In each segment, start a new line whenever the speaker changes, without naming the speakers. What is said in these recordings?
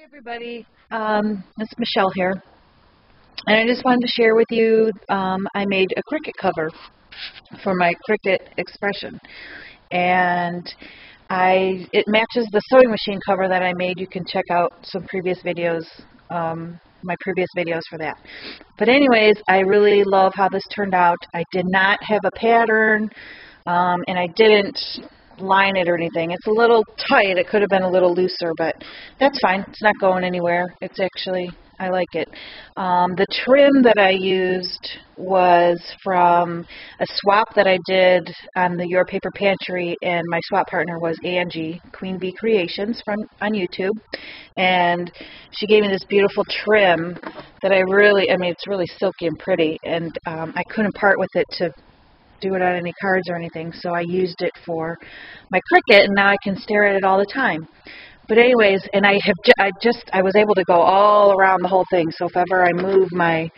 Everybody, it's Michelle here, and I just wanted to share with you, I made a Cricut cover for my Cricut expression, and it matches the sewing machine cover that I made. You can check out some previous videos, my previous videos for that. But anyways, I really love how this turned out. I did not have a pattern, and I didn't line it or anything. It's a little tight. It could have been a little looser, but that's fine. It's not going anywhere. It's actually, I like it. The trim that I used was from a swap that I did on the Your Paper Pantry, and my swap partner was Angie, Queen Bee Creations on YouTube, and she gave me this beautiful trim that I mean, it's really silky and pretty, and I couldn't part with it to do it on any cards or anything, so I used it for my Cricut, and now I can stare at it all the time. But anyways, and I was able to go all around the whole thing, so if ever I move my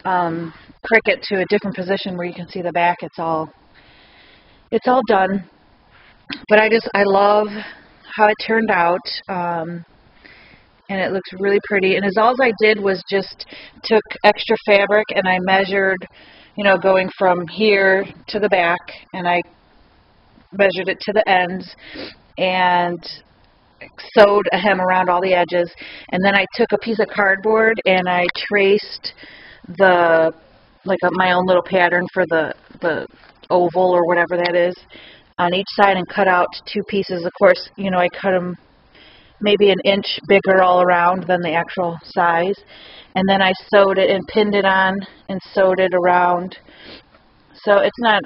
Cricut to a different position where you can see the back, it's all done. But I love how it turned out, and it looks really pretty. And all I did was just took extra fabric and I measured, you know, going from here to the back, and I measured it to the ends and sewed a hem around all the edges, and then I took a piece of cardboard and I traced my own little pattern for the oval or whatever that is on each side, and cut out two pieces. Of course, you know, I cut them maybe an inch bigger all around than the actual size, and then I sewed it and pinned it on and sewed it around. So it's not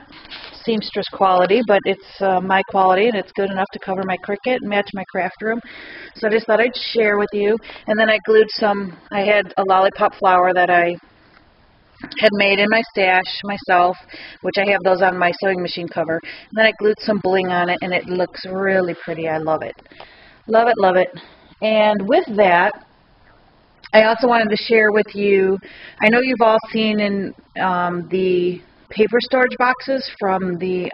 seamstress quality, but it's my quality, and it's good enough to cover my Cricut and match my craft room. So I just thought I'd share with you. And then I glued I had a lollipop flower that I had made in my stash myself, which I have those on my sewing machine cover. And then I glued some bling on it, and it looks really pretty. I love it. Love it, love it. And with that, I also wanted to share with you, I know you've all seen in the paper storage boxes from the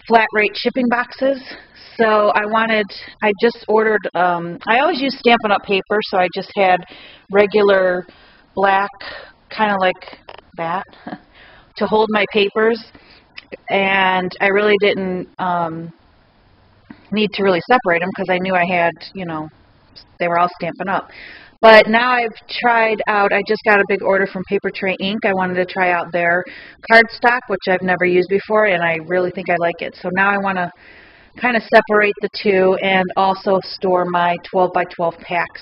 flat rate shipping boxes. So I just ordered, I always use Stampin' Up! Paper, so I just had regular black, kind of like that, to hold my papers. And I really didn't need to really separate them because I knew I had, you know, they were all Stampin' Up! But now I've tried out, I just got a big order from Paper Tray Inc. I wanted to try out their cardstock, which I've never used before, and I really think I like it. So now I want to kind of separate the two and also store my 12 by 12 packs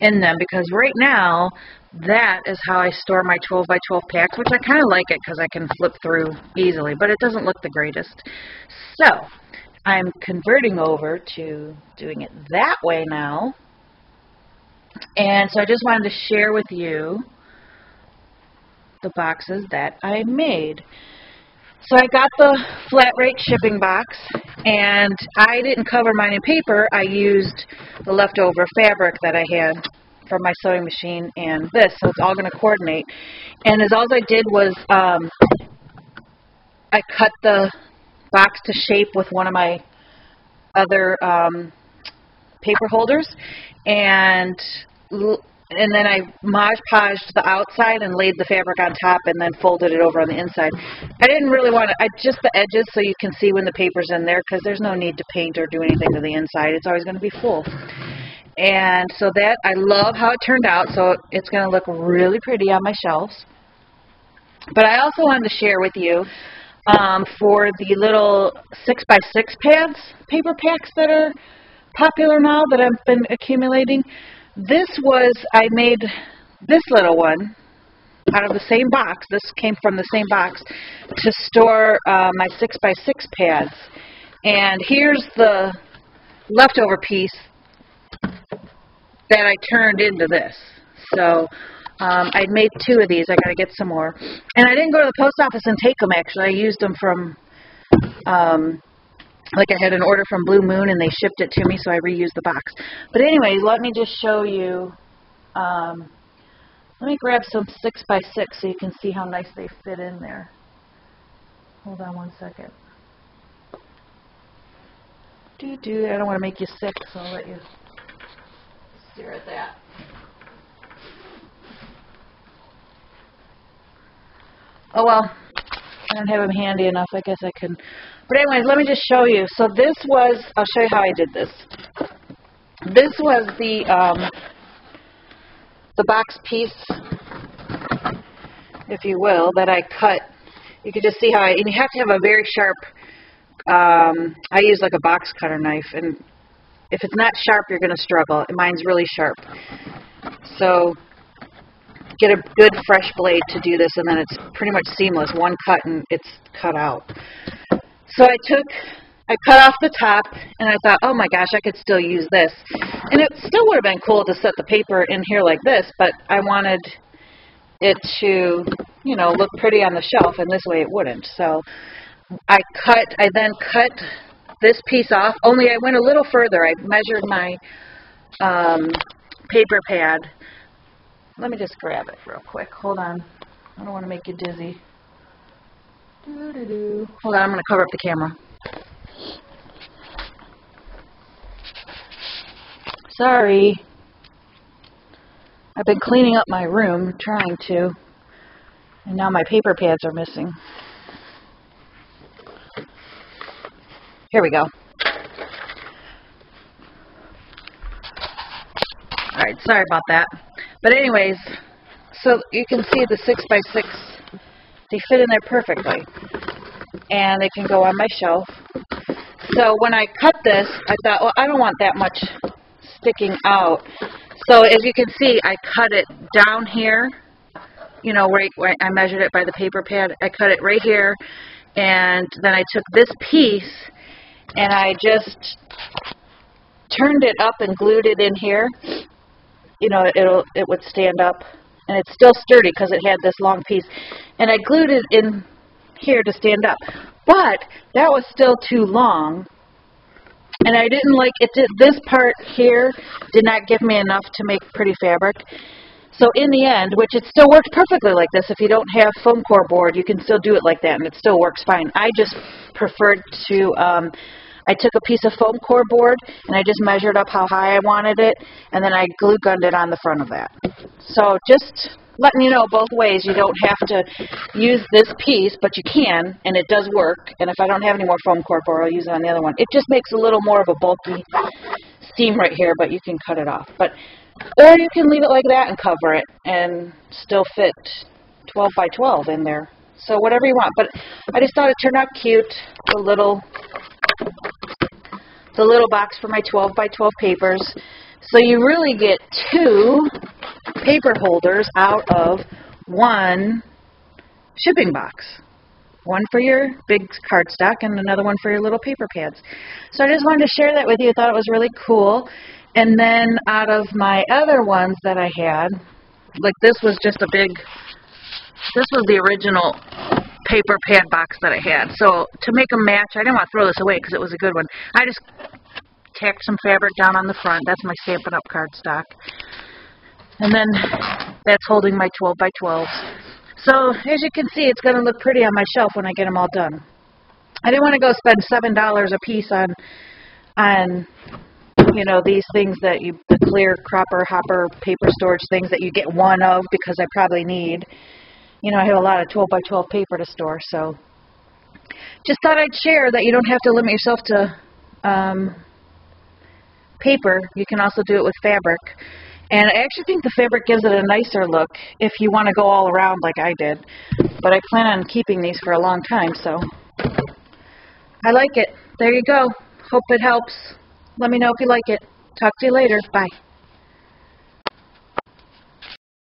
in them, because right now that is how I store my 12 by 12 packs, which I kind of like it because I can flip through easily, but it doesn't look the greatest. So I'm converting over to doing it that way now. And so I just wanted to share with you the boxes that I made. So I got the flat rate shipping box, and I didn't cover mine in paper. I used the leftover fabric that I had from my sewing machine and this, so it's all going to coordinate. And all I did was I cut the box to shape with one of my other paper holders, and then I Mod Podged the outside and laid the fabric on top and then folded it over on the inside. I didn't really want to, just the edges so you can see when the paper's in there, because there's no need to paint or do anything to the inside. It's always going to be full. And so that, I love how it turned out, so it's going to look really pretty on my shelves. But I also wanted to share with you for the little 6x6 pads, paper packs that are popular now that I've been accumulating. I made this little one out of the same box. This came from the same box to store my 6x6 pads. And here's the leftover piece that I turned into this. So I made two of these. I got to get some more. And I didn't go to the post office and take them, actually. I used them from, like I had an order from Blue Moon, and they shipped it to me, so I reused the box. But anyways, let me just show you. Let me grab some 6x6 so you can see how nice they fit in there. Hold on one second. I don't want to make you sick, so I'll let you stare at that. Oh well, I don't have them handy enough. I guess I can. But anyways, let me just show you. So this was, I'll show you how I did this. This was the box piece, if you will, that I cut. You can just see how and you have to have a very sharp, I use like a box cutter knife, and if it's not sharp, you're going to struggle. Mine's really sharp. So get a good fresh blade to do this, and then it's pretty much seamless. One cut and it's cut out. So I cut off the top, and I thought, oh my gosh, I could still use this. And it still would have been cool to set the paper in here like this, but I wanted it to, you know, look pretty on the shelf, and this way it wouldn't. So I then cut this piece off, only I went a little further. I measured my paper pad. Let me just grab it real quick. Hold on. I don't want to make you dizzy. Hold on, I'm going to cover up the camera. Sorry. I've been cleaning up my room, trying to, and now my paper pads are missing. Here we go. Alright, sorry about that. But anyways, so you can see the 6x6, they fit in there perfectly. And they can go on my shelf. So when I cut this, I thought, well, I don't want that much sticking out. So as you can see, I cut it down here, you know, where I measured it by the paper pad. I cut it right here, and then I took this piece and I just turned it up and glued it in here. You know, it would stand up, and it's still sturdy because it had this long piece. And I glued it in here to stand up, but that was still too long. And I didn't like it. This part here did not give me enough to make pretty fabric. So in the end, which it still works perfectly like this, if you don't have foam core board, you can still do it like that, and it still works fine. I just preferred to, I took a piece of foam core board, and I just measured up how high I wanted it, and then I glue gunned it on the front of that. So just letting you know both ways. You don't have to use this piece, but you can, and it does work. And if I don't have any more foam core board, I'll use it on the other one. It just makes a little more of a bulky seam right here, but you can cut it off. Or you can leave it like that and cover it and still fit 12 by 12 in there. So whatever you want. But I just thought it turned out cute. The little box for my 12 by 12 papers. So you really get 2 paper holders out of 1 shipping box. One for your big cardstock and another one for your little paper pads. So I just wanted to share that with you. I thought it was really cool. And then out of my other ones that I had, like this was just a big, this was the original paper pad box that I had. So to make them match, I didn't want to throw this away because it was a good one. I just tacked some fabric down on the front. That's my Stampin' Up! Cardstock. And then that's holding my 12 by 12s. So as you can see, it's going to look pretty on my shelf when I get them all done. I didn't want to go spend $7 a piece on you know, these things that the clear cropper hopper paper storage things that you get one of because I probably need. You know, I have a lot of 12 by 12 paper to store, so just thought I'd share that you don't have to limit yourself to paper. You can also do it with fabric. And I actually think the fabric gives it a nicer look if you want to go all around like I did. But I plan on keeping these for a long time, so I like it. There you go. Hope it helps. Let me know if you like it. Talk to you later. Bye.